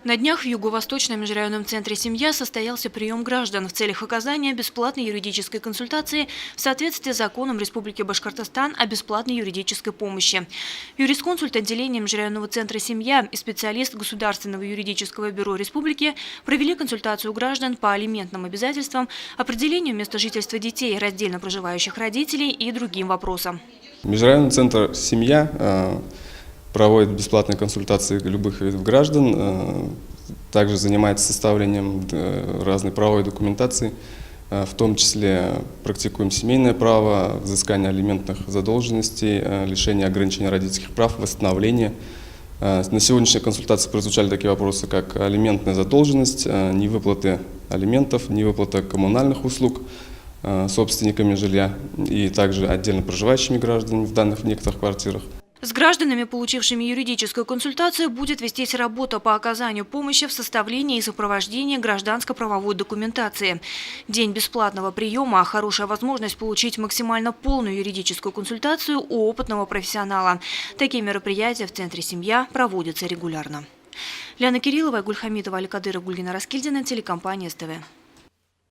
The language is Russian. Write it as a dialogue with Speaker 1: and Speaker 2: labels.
Speaker 1: На днях в Юго-Восточном межрайонном центре «Семья» состоялся прием граждан в целях оказания бесплатной юридической консультации в соответствии с законом Республики Башкортостан о бесплатной юридической помощи. Юрисконсульт отделения межрайонного центра «Семья» и специалист Государственного юридического бюро республики провели консультацию граждан по алиментным обязательствам, определению места жительства детей, раздельно проживающих родителей и другим вопросам.
Speaker 2: Межрайонный центр «Семья» проводит бесплатные консультации любых видов граждан, также занимается составлением разной правовой документации, в том числе практикуем семейное право, взыскание алиментных задолженностей, лишение ограничения родительских прав, восстановление. На сегодняшней консультации прозвучали такие вопросы, как алиментная задолженность, невыплаты алиментов, невыплата коммунальных услуг собственниками жилья и также отдельно проживающими гражданами в некоторых квартирах.
Speaker 1: С гражданами, получившими юридическую консультацию, будет вестись работа по оказанию помощи в составлении и сопровождении гражданско-правовой документации. День бесплатного приема – хорошая возможность получить максимально полную юридическую консультацию у опытного профессионала. Такие мероприятия в центре «Семья» проводятся регулярно. Ляна Кириллова, Гульхамитова, Аликадыров, Гульгина Раскильдина, телекомпания СТВ.